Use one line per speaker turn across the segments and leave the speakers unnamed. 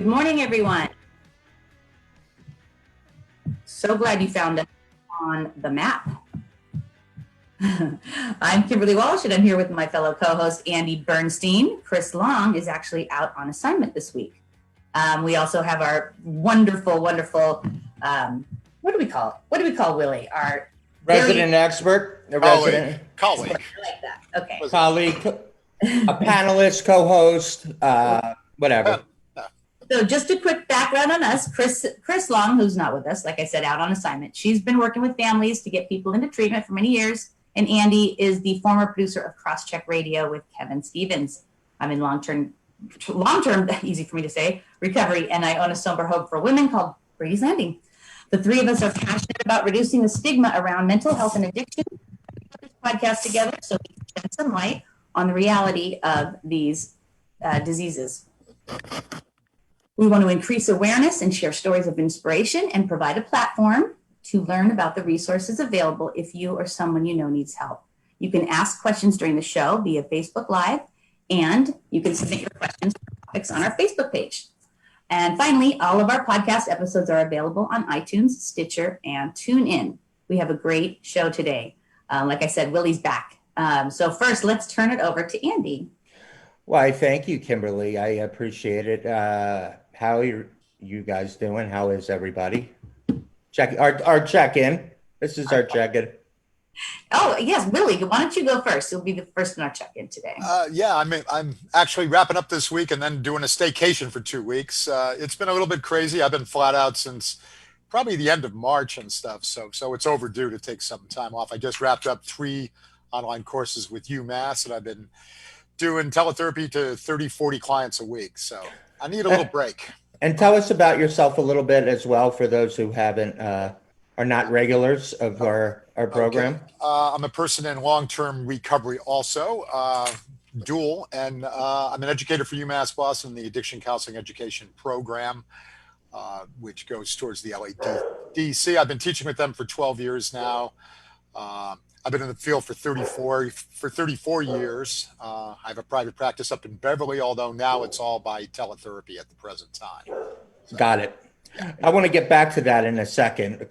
Good morning, everyone. So glad you found us on the map. I'm Kimberley Walsh, and I'm here with my fellow co-host, Andy Bernstein. Chris Long is actually out on assignment this week. We also have our wonderful, what do we call it? What do we call Willy? Our
resident expert, a resident
colleague.
I like that. Okay.
Colleague, a panelist, co-host, whatever.
So just a quick background on us. Chris Long, who's not with us, like I said, out on assignment. She's been working with families to get people into treatment for many years. And Andy is the former producer of Crosscheck Radio with Kevin Stevens. I'm in long-term, easy for me to say, recovery, and I own a sober home for women called Brady's Landing. The three of us are passionate about reducing the stigma around mental health and addiction. We put this podcast together so we can shed some light on the reality of these diseases. We want to increase awareness and share stories of inspiration and provide a platform to learn about the resources available if you or someone you know needs help. You can ask questions during the show via Facebook Live, and you can submit your questions for topics on our Facebook page. And finally, all of our podcast episodes are available on iTunes, Stitcher, and TuneIn. We have a great show today. Like I said, Willy's back. So first, let's turn it over to Andy.
Why, thank you, Kimberly. I appreciate it. How are you guys doing? How is everybody? Our check-in. This is our check-in.
Oh, yes, Willy, why don't you go first? You'll be the first in our check-in today.
I'm actually wrapping up this week and then doing a staycation for 2 weeks. It's been a little bit crazy. I've been flat out since probably the end of March and stuff. So it's overdue to take some time off. I just wrapped up 3 online courses with UMass, and I've been doing teletherapy to 30, 40 clients a week. So I need a little break.
And tell us about yourself a little bit as well for those who haven't, are not regulars of our program.
Okay. I'm a person in long-term recovery also, dual, and I'm an educator for UMass Boston, the Addiction Counseling Education Program, which goes towards the LADC. I've been teaching with them for 12 years now. I've been in the field for 34 years. I have a private practice up in Beverly, although now it's all by teletherapy at the present time. So,
got it. I want to get back to that in a second.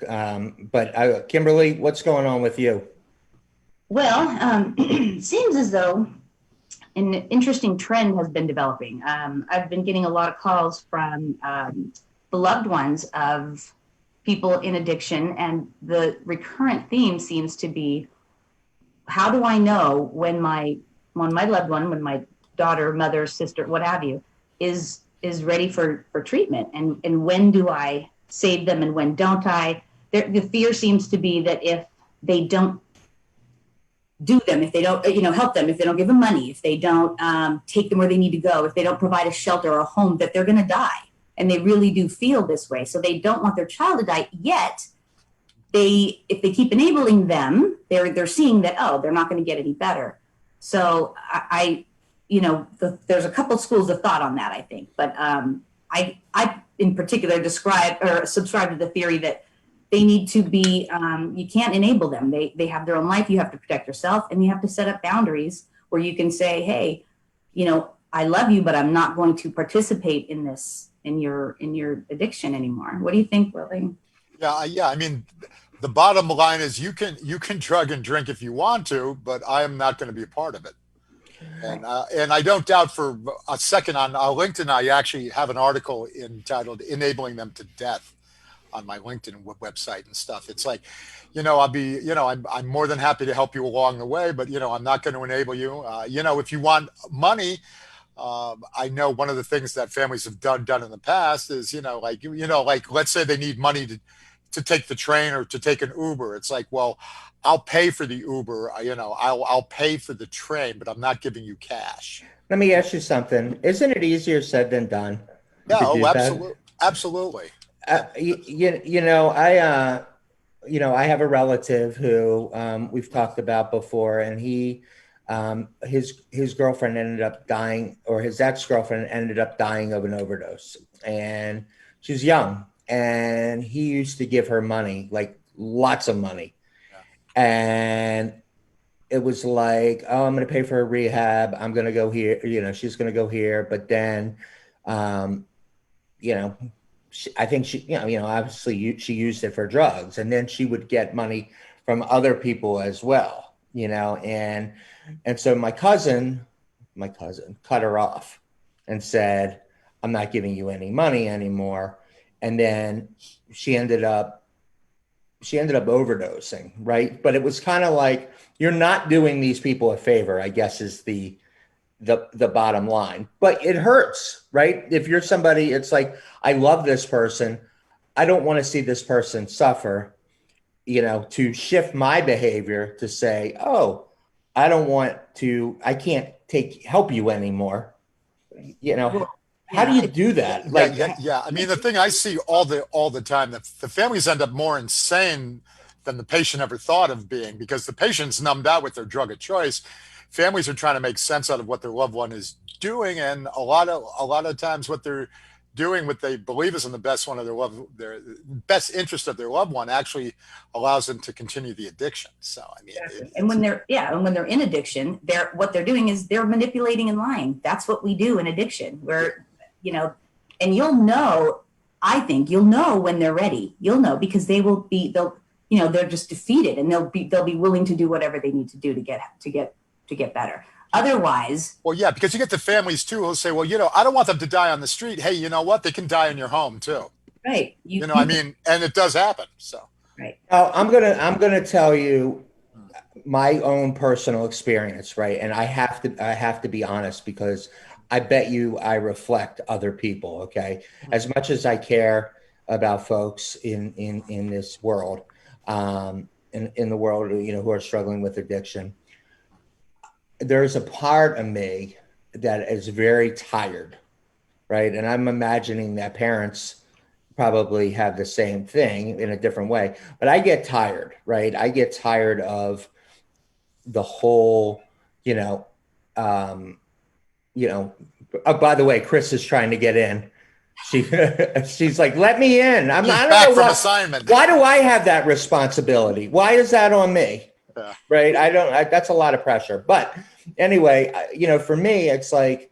But Kimberly, what's going on with you?
Well, it seems as though an interesting trend has been developing. I've been getting a lot of calls from beloved ones of people in addiction, and the recurrent theme seems to be, how do I know when my loved one, when my daughter, mother, sister, what have you, is ready for treatment, and when do I save them and when don't I? The fear seems to be that if they don't do them, if they don't help them, if they don't give them money, if they don't take them where they need to go, if they don't provide a shelter or a home, that they're going to die. And they really do feel this way. So they don't want their child to die, yet if they keep enabling them, they're seeing that, they're not going to get any better. So there's a couple schools of thought on that, I think. But I in particular subscribe to the theory that they need to be, you can't enable them. They have their own life. You have to protect yourself, and you have to set up boundaries where you can say, hey, I love you, but I'm not going to participate in this, in your addiction anymore. What do you think, Willy?
Yeah. I mean, the bottom line is you can drug and drink if you want to, but I am not going to be a part of it. And I don't doubt for a second on LinkedIn, I actually have an article entitled "Enabling Them to Death" on my LinkedIn website and stuff. It's like, I'm more than happy to help you along the way, but I'm not going to enable you. If you want money, I know one of the things that families have done in the past is, like let's say they need money to take the train or to take an Uber. It's like, well, I'll pay for the Uber, I'll pay for the train, but I'm not giving you cash.
Let me ask you something. Isn't it easier said than done?
Yeah, absolutely.
I have a relative who we've talked about before, and his girlfriend ended up dying, or his ex-girlfriend ended up dying of an overdose, and she's young, and he used to give her money, like lots of money. Yeah. And it was like, I'm going to pay for her rehab. I'm going to go here. She's going to go here. But then you know, I think she, obviously she used it for drugs, and then she would get money from other people as well, and so my cousin cut her off and said, "I'm not giving you any money anymore," and then she ended up overdosing, right? But it was kind of like, you're not doing these people a favor, I guess, is the bottom line. But it hurts, right? If you're somebody, it's like, I love this person, I don't want to see this person suffer, to shift my behavior to say, oh, I can't help you anymore. How do you do that?
Yeah. I mean, the thing I see all the time, the families end up more insane than the patient ever thought of being, because the patient's numbed out with their drug of choice. Families are trying to make sense out of what their loved one is doing, and a lot of times what they're doing, what they believe is in the their best interest of their loved one, actually allows them to continue the addiction. So I mean,
exactly. And when they're in addiction, what they're doing is they're manipulating and lying. That's what we do in addiction. And you'll know. I think you'll know when they're ready. You'll know, because they're just defeated, and they'll be willing to do whatever they need to do to get better. Otherwise,
well, yeah, because you get the families too who'll say, well, I don't want them to die on the street. Hey, you know what? They can die in your home too.
right?
I mean, and it does happen. So,
right.
I'm gonna tell you my own personal experience, right? And I have to be honest, because I bet you I reflect other people. Okay, as much as I care about folks in this world, in the world, who are struggling with addiction, there's a part of me that is very tired, right? And I'm imagining that parents probably have the same thing in a different way, but I get tired, right? I get tired of the whole, oh, by the way, Chris is trying to get in. She's like, let me in. I don't
back
know
from assignment.
Why do I have that responsibility? Why is that on me?
Yeah.
Right. That's a lot of pressure. But anyway, for me, it's like,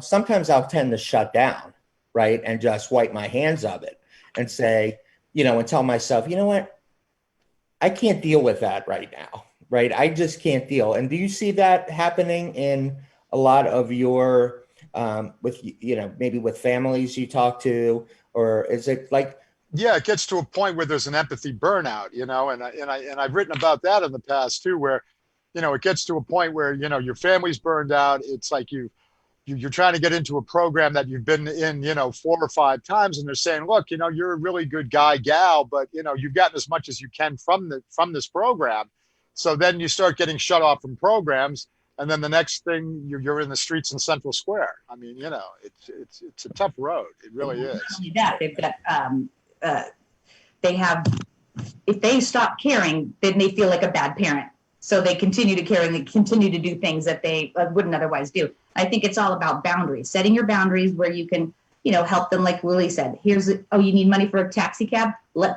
sometimes I'll tend to shut down, right, and just wipe my hands of it and say, and tell myself, you know what, I can't deal with that right now. Right. I just can't deal. And do you see that happening in a lot of your, with, maybe with families you talk to, or is it like,
yeah, it gets to a point where there's an empathy burnout, and I've written about that in the past too, where, it gets to a point where, your family's burned out. It's like you're trying to get into a program that you've been in, 4 or 5 times, and they're saying, look, you're a really good guy, gal, but you've gotten as much as you can from this program. So then you start getting shut off from programs, and then the next thing you're in the streets in Central Square. I mean, it's a tough road. It really is.
Not only that, they've got they have, if they stop caring, then they feel like a bad parent. So they continue to care, and they continue to do things that they wouldn't otherwise do. I think it's all about boundaries, setting your boundaries where you can, help them. Like Willy said, you need money for a taxi cab?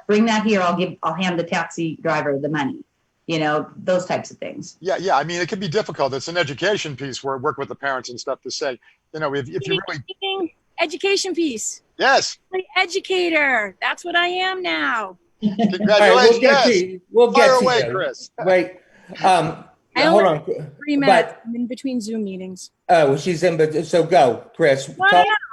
Bring that here. I'll hand the taxi driver the money. Those types of things.
Yeah. I mean, it can be difficult. It's an education piece where I work with the parents and stuff to say, if you really.
Education piece.
Yes.
Educator. That's what I am now.
Congratulations.
Right, we'll get
Fire
to
away,
you.
Chris.
Wait.
I
Hold
only
on.
3 minutes. I'm in between Zoom meetings.
Oh, she's in, but so go, Chris.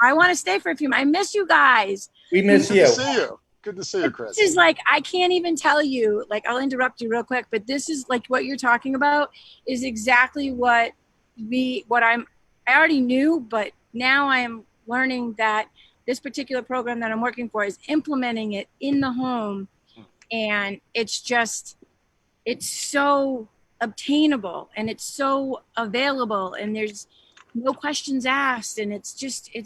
I want to stay for a few minutes. I miss you guys.
We miss
Good
you.
to see you. Good to see you, Chris.
This is like, I can't even tell you, like, I'll interrupt you real quick, but this is like what you're talking about is exactly what I already knew, but now I am learning that this particular program that I'm working for is implementing it in the home. And it's so obtainable, and it's so available, and there's no questions asked. And it's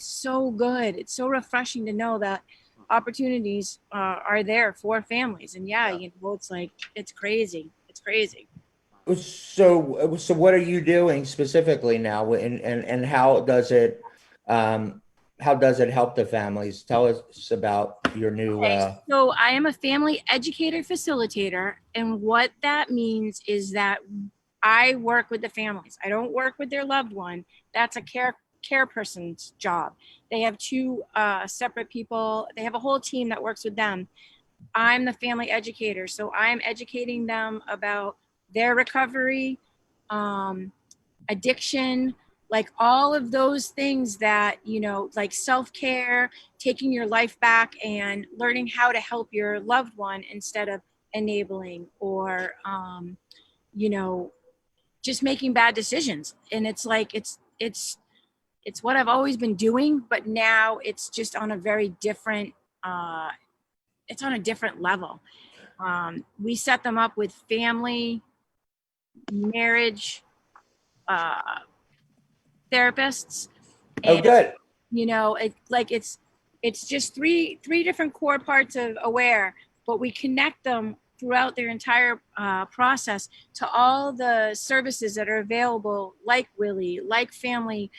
so good. It's so refreshing to know that opportunities are there for families. And it's like, it's crazy. It's crazy.
So what are you doing specifically now, and how does it help the families? Tell us about your new.
So I am a family educator facilitator, and what that means is that I work with the families. I don't work with their loved one. That's a care care person's job. They have two separate people. They have a whole team that works with them. I'm the family educator, so I'm educating them about their recovery, addiction, like all of those things that, you know, like self-care, taking your life back and learning how to help your loved one instead of enabling or, you know, just making bad decisions. And it's like, it's what I've always been doing, but now it's just on a very different, it's on a different level. We set them up with family, marriage, therapists.
Oh,
And,
good.
you know, it's just three different core parts of aware, but we connect them throughout their entire process to all the services that are available, like Willy, like family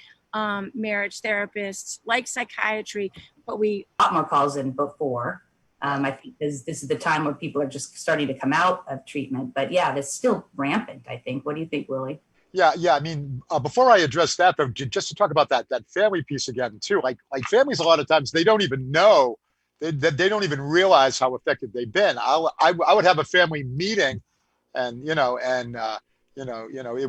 marriage therapists, like psychiatry. But we
A lot more calls than before. I think this is the time where people are just starting to come out of treatment. But yeah, that's still rampant, I think. What do you think, Willie?
Yeah. I mean, before I address that, though, just to talk about that family piece again too. Like families, a lot of times they don't even know that they don't even realize how effective they've been. I would have a family meeting, and it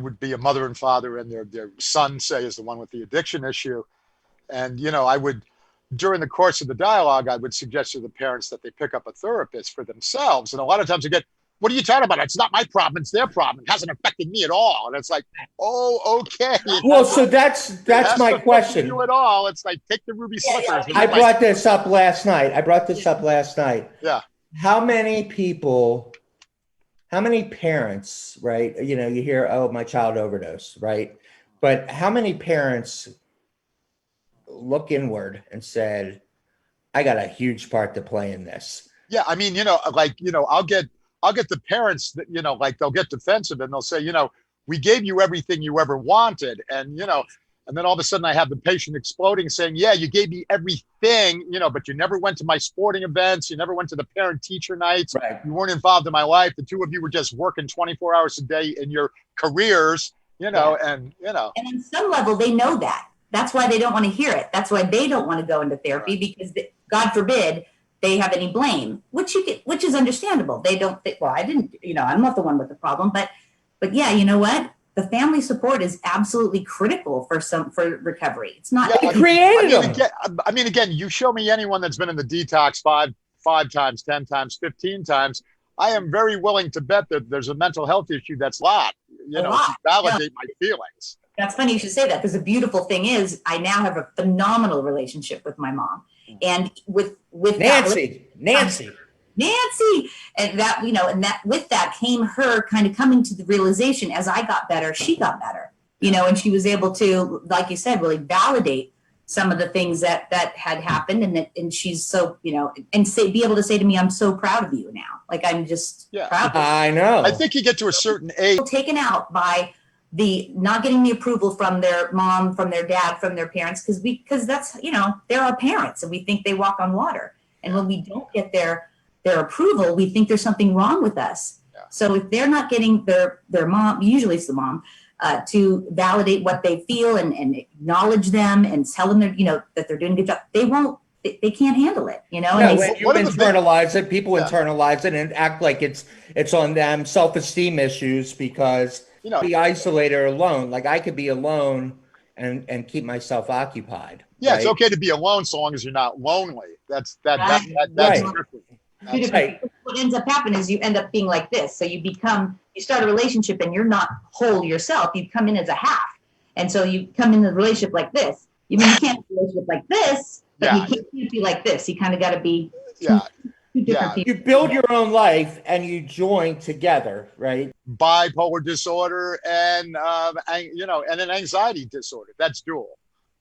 would be a mother and father and their son, say, is the one with the addiction issue, and I would, during the course of the dialogue, I would suggest to the parents that they pick up a therapist for themselves. And a lot of times you get, what are you talking about? It's not my problem. It's their problem. It hasn't affected me at all. And it's like, oh, okay.
Well, so that's my question.
You at all? It's like, take the ruby slippers.
Yeah.
I brought this up last night.
Yeah.
How many parents, right? You know, you hear, oh, my child overdosed, right? But how many parents look inward and said, I got a huge part to play in this?
Yeah. I mean, I'll get the parents that, like they'll get defensive and they'll say, we gave you everything you ever wanted. And then all of a sudden I have the patient exploding saying, yeah, you gave me everything, but you never went to my sporting events. You never went to the parent teacher nights.
Right.
You weren't involved in my life. The two of you were just working 24 hours a day in your careers, And
And on some level, they know that. That's why they don't want to hear it. That's why they don't want to go into therapy, because God forbid they have any blame, which is understandable. They don't think, well, I didn't, I'm not the one with the problem, but yeah, you know what? The family support is absolutely critical for recovery. It's not
created them.
Again, you show me anyone that's been in the detox five times, 10 times, 15 times. I am very willing to bet that there's a mental health issue that's to validate my feelings.
That's funny you should say that, because the beautiful thing is I now have a phenomenal relationship with my mom, and with
Nancy,
and that, and that with that came her kind of coming to the realization, as I got better, she got better, and she was able to, like you said, really validate some of the things that had happened, and she's so, and be able to say to me, I'm so proud of you now. Like, I'm just proud of you.
I know.
I think you get to a certain age.
Taken out by the not getting the approval from their mom, from their dad, from their parents, because that's, they're our parents, and we think they walk on water. And when we don't get their approval, we think there's something wrong with us.
Yeah.
So if they're not getting their mom, usually it's the mom, to validate what they feel and acknowledge them and tell them that they're doing a good job, they can't handle it,
No, when you internalize it, people internalize it and act like it's on them, self-esteem issues, because be isolated or alone. Like, I could be alone and keep myself occupied.
Yeah,
right?
It's okay to be alone so long as you're not lonely. That's
right.
Right. What ends up happening is you end up being like this. So you start a relationship and you're not whole yourself. You come in as a half. And so you come in a relationship like this. You can't have a relationship like this, but you can't be like this. You kind of got to be two different people.
You build your own life and you join together, right?
Bipolar disorder and an anxiety disorder. That's dual.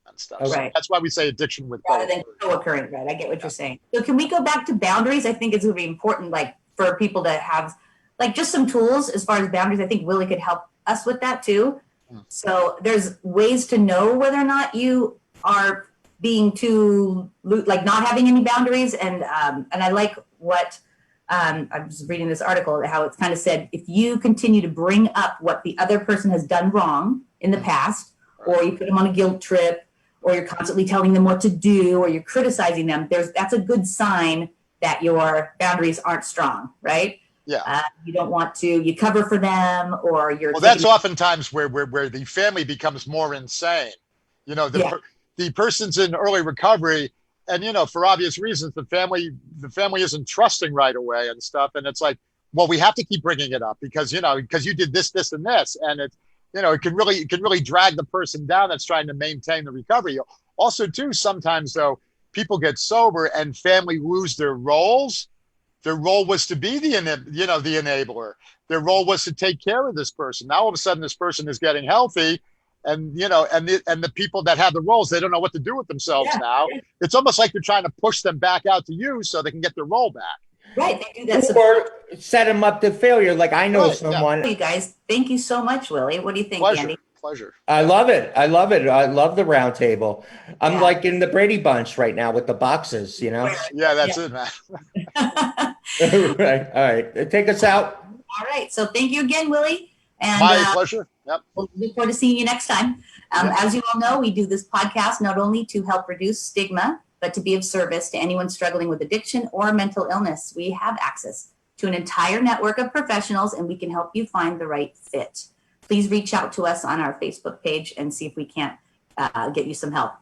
And stuff.
Okay.
So that's why we say addiction with
rather than co-occurring. Right, I get what you're saying. So can we go back to boundaries? I think it's really important, like, for people to have, like, just some tools as far as boundaries. I think Willy could help us with that too. So there's ways to know whether or not you are being too, like, not having any boundaries. And I like what I was reading this article, how it's kind of said, if you continue to bring up what the other person has done wrong in the past, or you put them on a guilt trip, or you're constantly telling them what to do, or you're criticizing them, that's a good sign that your boundaries aren't strong, right?
Yeah.
You don't want to, you cover for them, or you're.
Well, that's oftentimes where the family becomes more insane. You know, the person's in early recovery, and you know, for obvious reasons, the family isn't trusting right away and stuff, and it's like, well, we have to keep bringing it up because you did this, and this, and it, you know, it can really drag the person down that's trying to maintain the recovery. Also, too, sometimes though, people get sober and family lose their roles. Their role was to be the enabler. Their role was to take care of this person. Now all of a sudden, this person is getting healthy, and you know, and the people that have the roles, they don't know what to do with themselves now. It's almost like they're trying to push them back out to you so they can get their role back.
Right, they do that.
Or set them up to failure. Like I know someone.
You guys, thank you so much, Willie. What do you think, Andy?
Pleasure.
I love it. I love the round table. I'm like in the Brady Bunch right now with the boxes, you know?
Yeah, that's it, man.
Right. All right. Take us out.
All right. So thank you again, Willie. And
my pleasure. Yep.
We'll look forward to seeing you next time. As you all know, we do this podcast not only to help reduce stigma, but to be of service to anyone struggling with addiction or mental illness. We have access to an entire network of professionals, and we can help you find the right fit. Please reach out to us on our Facebook page and see if we can't get you some help.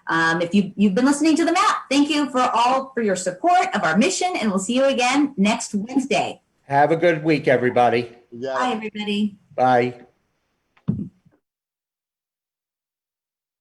If you've been listening to The Map, thank you for your support of our mission, and we'll see you again next Wednesday.
Have a good week, everybody.
Yeah.
Bye, everybody.
Bye.